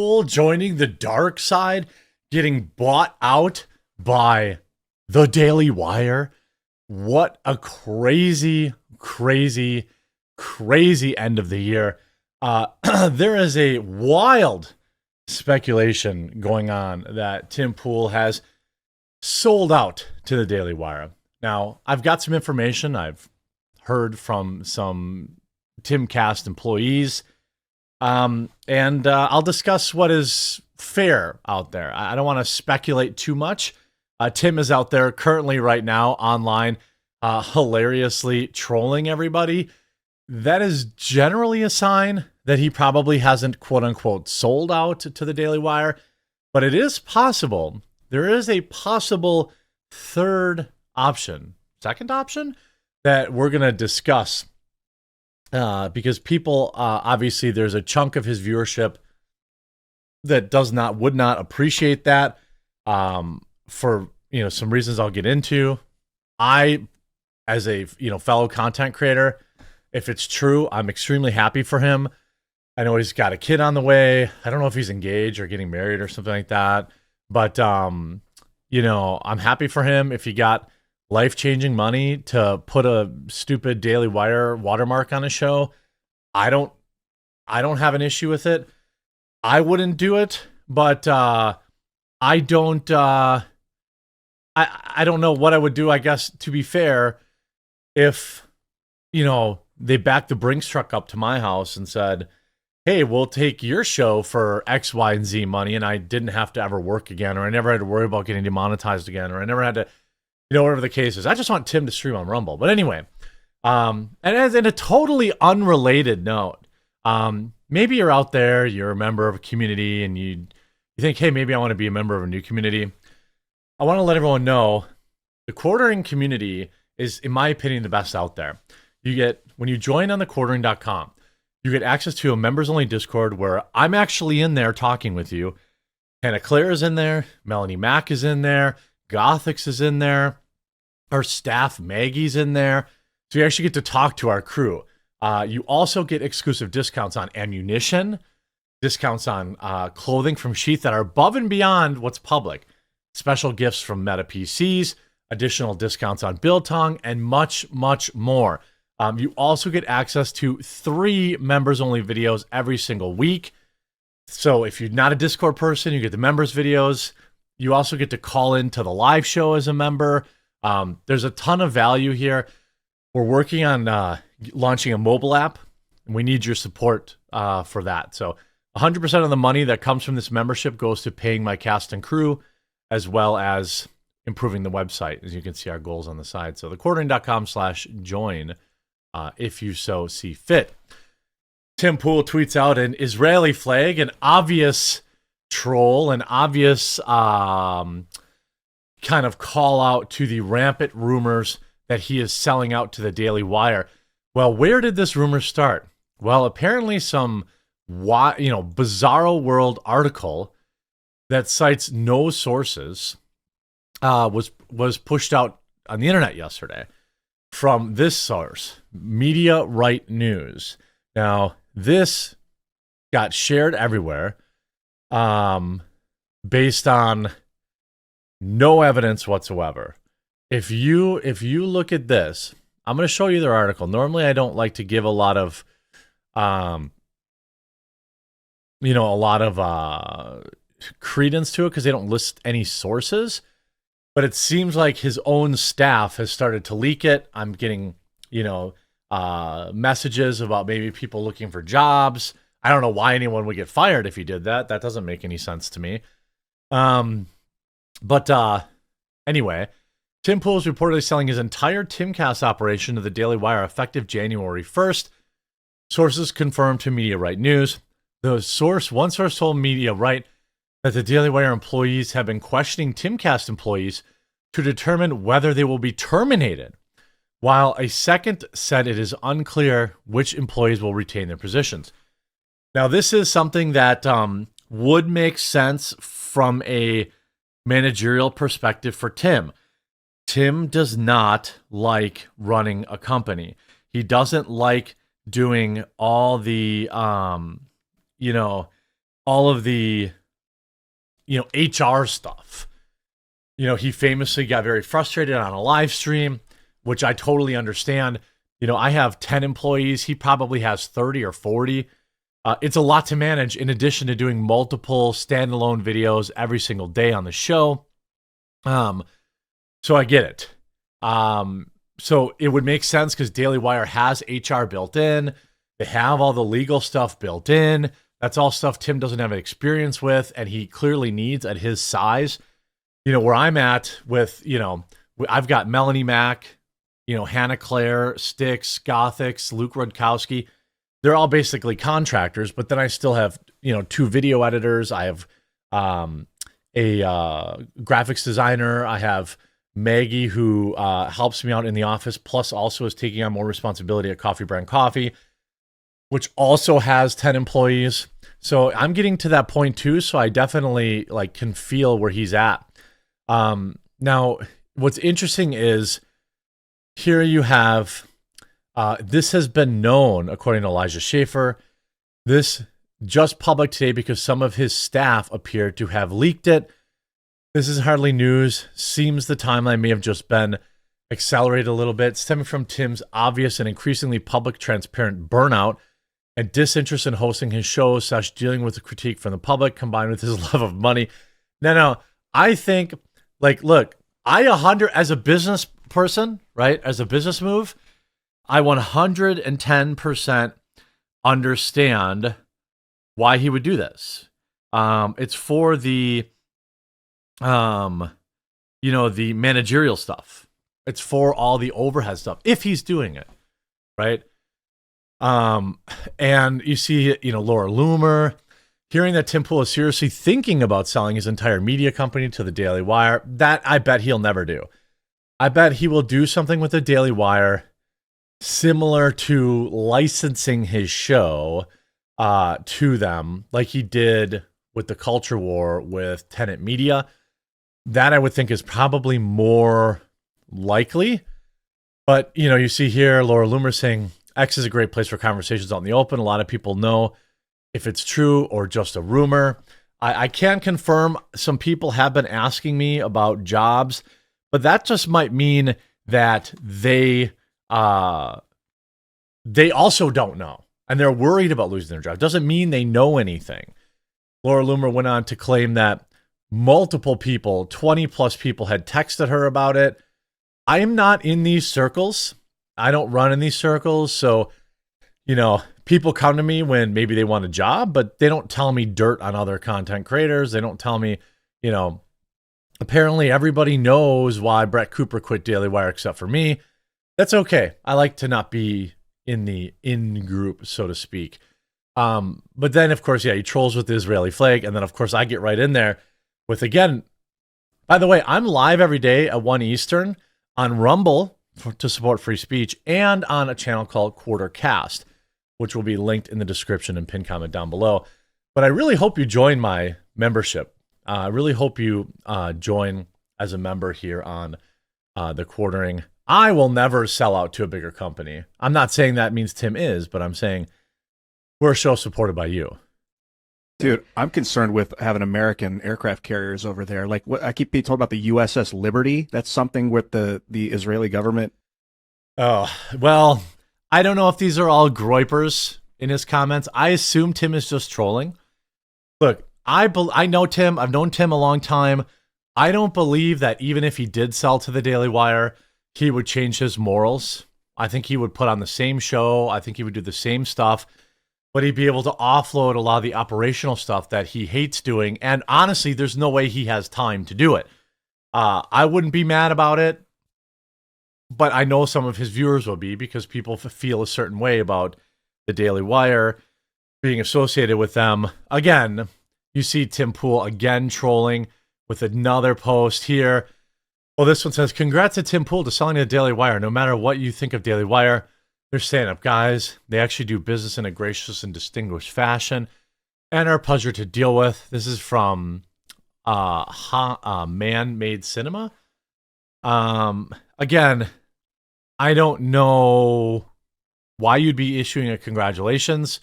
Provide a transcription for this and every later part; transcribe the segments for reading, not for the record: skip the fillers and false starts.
Pool joining the dark side, getting bought out by the Daily Wire. What a crazy, crazy, crazy end of the year. There is a wild speculation going on that Tim Pool has sold out to the Daily Wire. Now, I've got some information I've heard from some Timcast employees. And I'll discuss what is fair out there. I don't want to speculate too much. Tim is out there currently right now online, hilariously trolling everybody. That is generally a sign that he probably hasn't, quote unquote, sold out to the Daily Wire. But it is possible. There is a possible third option, second option, that we're going to discuss. Because people, obviously, there's a chunk of his viewership that would not appreciate that, for some reasons I'll get into. I, as a fellow content creator, if it's true, I'm extremely happy for him. I know he's got a kid on the way. I don't know if he's engaged or getting married or something like that, but I'm happy for him if he got life-changing money to put a stupid Daily Wire watermark on a show. I don't have an issue with it. I wouldn't do it, but I don't know what I would do, I guess, to be fair, if they backed the Brinks truck up to my house and said, hey, we'll take your show for X, Y, and Z money, and I didn't have to ever work again, or I never had to worry about getting demonetized again, or I never had to, whatever the case is. I just want Tim to stream on Rumble. But anyway, and as in a totally unrelated note, maybe you're out there, you're a member of a community, and you think, hey, maybe I want to be a member of a new community. I want to let everyone know the quartering community is, in my opinion, the best out there. When you join on the quartering.com, you get access to a members-only Discord where I'm actually in there talking with you. Hannah Claire is in there. Melanie Mack is in there. Gothix is in there. Our staff, Maggie's in there. So you actually get to talk to our crew. You also get exclusive discounts on ammunition, discounts on clothing from Sheath that are above and beyond what's public, special gifts from Meta PCs, additional discounts on Biltong, and much, much more. You also get access to 3 members-only videos every single week. So if you're not a Discord person, you get the members videos. You also get to call into the live show as a member. There's a ton of value here. We're working on launching a mobile app, and we need your support for that. So 100% of the money that comes from this membership goes to paying my cast and crew, as well as improving the website. As you can see, our goals on the side. So thequartering.com/join if you so see fit. Tim Pool tweets out an Israeli flag, an obvious troll, an obvious kind of call out to the rampant rumors that he is selling out to the Daily Wire. Well, where did this rumor start? Well, apparently some bizarro world article that cites no sources was pushed out on the internet yesterday from this source, Media Right News. Now, this got shared everywhere, based on no evidence whatsoever. If you look at this, I'm going to show you their article. Normally, I don't like to give a lot of, credence to it because they don't list any sources. But it seems like his own staff has started to leak it. I'm getting, messages about maybe people looking for jobs. I don't know why anyone would get fired if he did that. That doesn't make any sense to me. Anyway, Tim Pool is reportedly selling his entire Timcast operation to the Daily Wire effective January 1st. Sources confirmed to Media Right News. One source told Media Right that the Daily Wire employees have been questioning Timcast employees to determine whether they will be terminated, while a second said it is unclear which employees will retain their positions. Now, this is something that would make sense from a managerial perspective for Tim. Tim does not like running a company. He doesn't like doing all the, all of the, HR stuff. He famously got very frustrated on a live stream, which I totally understand. I have 10 employees. He probably has 30 or 40. It's a lot to manage in addition to doing multiple standalone videos every single day on the show. So I get it. So it would make sense because Daily Wire has HR built in. They have all the legal stuff built in. That's all stuff Tim doesn't have experience with, and he clearly needs at his size. Where I'm at with, I've got Melanie Mack, Hannah Claire, Styx, Gothics, Luke Rudkowski. They're all basically contractors, but then I still have, 2 video editors. I have a graphics designer. I have Maggie, who helps me out in the office, plus also is taking on more responsibility at Coffee Brand Coffee, which also has 10 employees. So I'm getting to that point too. So I definitely can feel where he's at. Now, what's interesting is here you have, this has been known, according to Elijah Schaefer, this just public today because some of his staff appeared to have leaked it. This is hardly news. Seems the timeline may have just been accelerated a little bit, stemming from Tim's obvious and increasingly public transparent burnout and disinterest in hosting his shows / dealing with the critique from the public combined with his love of money. No, I think, look, as a business person, right, as a business move, I 110% understand why he would do this. It's for the, the managerial stuff. It's for all the overhead stuff, if he's doing it, right? And you see, Laura Loomer, hearing that Tim Pool is seriously thinking about selling his entire media company to the Daily Wire, that I bet he'll never do. I bet he will do something with the Daily Wire similar to licensing his show to them, like he did with the Culture War with Tenet Media. That I would think is probably more likely. But, you see here, Laura Loomer saying, X is a great place for conversations out in the open. A lot of people know if it's true or just a rumor. I can confirm some people have been asking me about jobs, but that just might mean that they also don't know and they're worried about losing their job. Doesn't mean they know anything. Laura Loomer went on to claim that multiple people, 20 plus people, had texted her about it. I am not in these circles. I don't run in these circles. So, people come to me when maybe they want a job, but they don't tell me dirt on other content creators. They don't tell me, apparently everybody knows why Brett Cooper quit Daily Wire except for me. That's okay. I like to not be in the in-group, so to speak. But then, of course, he trolls with the Israeli flag. And then, of course, I get right in there with, again, by the way, I'm live every day at 1 Eastern on Rumble to support free speech and on a channel called Quartercast, which will be linked in the description and pinned comment down below. But I really hope you join my membership. I really hope you join as a member here on the Quartering. I will never sell out to a bigger company. I'm not saying that means Tim is, but I'm saying we're a show supported by you. Dude, I'm concerned with having American aircraft carriers over there. Like, what I keep being told about the USS Liberty. That's something with the Israeli government. Oh, well, I don't know if these are all groypers in his comments. I assume Tim is just trolling. Look, I know Tim. I've known Tim a long time. I don't believe that even if he did sell to the Daily Wire, he would change his morals. I think he would put on the same show. I think he would do the same stuff. But he'd be able to offload a lot of the operational stuff that he hates doing. And honestly, there's no way he has time to do it. I wouldn't be mad about it, but I know some of his viewers will be because people feel a certain way about the Daily Wire being associated with them. Again, you see Tim Pool again trolling with another post here. Well, this one says, congrats to Tim Pool to selling to the Daily Wire. No matter what you think of Daily Wire, they're stand-up guys. They actually do business in a gracious and distinguished fashion and are a pleasure to deal with. This is from Man-Made Cinema. Again, I don't know why you'd be issuing a congratulations.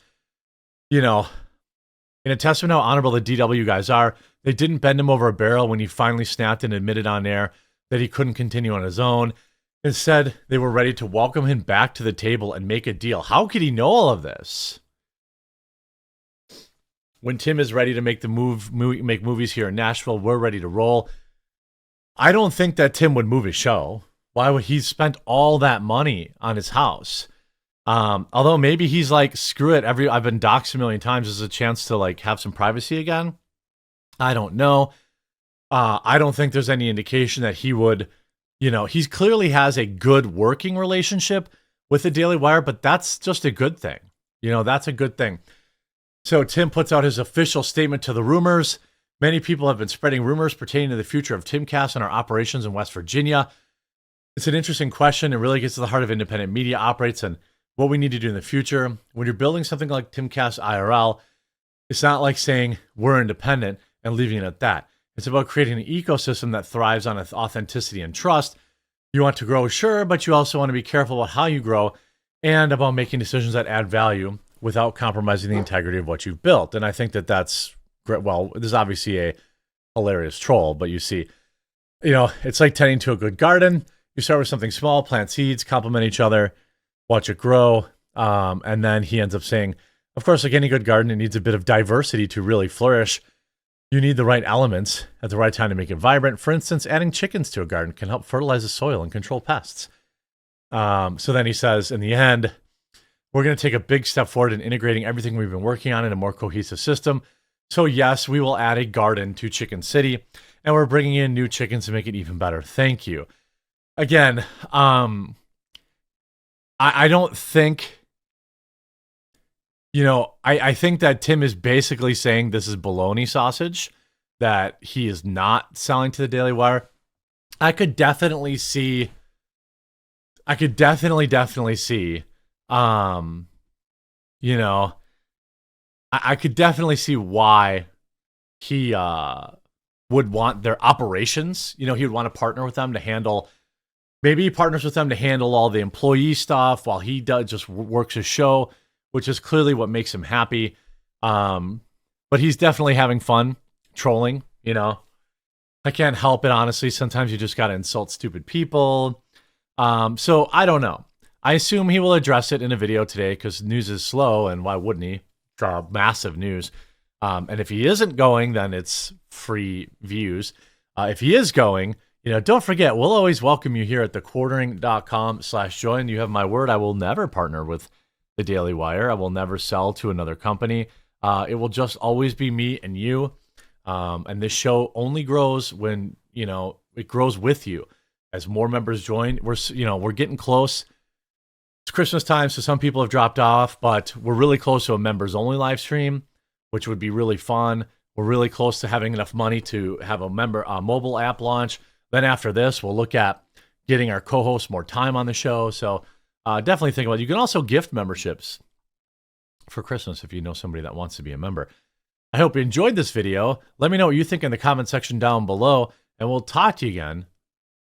In a testament how honorable the DW guys are, they didn't bend him over a barrel when he finally snapped and admitted on air that he couldn't continue on his own. Instead, they were ready to welcome him back to the table and make a deal. How could he know all of this? When Tim is ready to make make movies here in Nashville, we're ready to roll. I don't think that Tim would move his show. Why would he spent all that money on his house? Although maybe he's like, screw it. I've been doxxed a million times. There's a chance to like have some privacy again. I don't know. I don't think there's any indication that he would, he clearly has a good working relationship with the Daily Wire, but that's just a good thing. That's a good thing. So Tim puts out his official statement to the rumors. Many people have been spreading rumors pertaining to the future of Timcast and our operations in West Virginia. It's an interesting question. It really gets to the heart of independent media operates and what we need to do in the future. When you're building something like Timcast IRL, it's not like saying we're independent and leaving it at that. It's about creating an ecosystem that thrives on authenticity and trust. You want to grow, sure, but you also want to be careful about how you grow and about making decisions that add value without compromising the integrity of what you've built. And I think that that's great. Well, this is obviously a hilarious troll, but you see, it's like tending to a good garden. You start with something small, plant seeds, complement each other, watch it grow. And then he ends up saying, of course, like any good garden, it needs a bit of diversity to really flourish. You need the right elements at the right time to make it vibrant. For instance, adding chickens to a garden can help fertilize the soil and control pests. So then he says, in the end, we're going to take a big step forward in integrating everything we've been working on in a more cohesive system. So yes, we will add a garden to Chicken City, and we're bringing in new chickens to make it even better. Thank you. Again, I don't think, I think that Tim is basically saying this is baloney sausage, that he is not selling to the Daily Wire. I could definitely see, I could definitely see why he would want their operations. He would want to partner with them to handle, maybe he partners with them to handle all the employee stuff while he just works his show, which is clearly what makes him happy. But he's definitely having fun trolling, I can't help it, honestly. Sometimes you just got to insult stupid people. So I don't know. I assume he will address it in a video today because news is slow, and why wouldn't he? Massive news. And if he isn't going, then it's free views. If he is going, don't forget, we'll always welcome you here at thequartering.com/join. You have my word. I will never partner with the Daily Wire. I will never sell to another company. It will just always be me and you. And this show only grows when, it grows with you. As more members join, we're getting close. It's Christmas time, so some people have dropped off, but we're really close to a members only live stream, which would be really fun. We're really close to having enough money to have a mobile app launch. Then after this, we'll look at getting our co-hosts more time on the show. So definitely think about it. You can also gift memberships for Christmas if you know somebody that wants to be a member. I hope you enjoyed this video. Let me know what you think in the comment section down below, and we'll talk to you again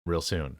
real soon.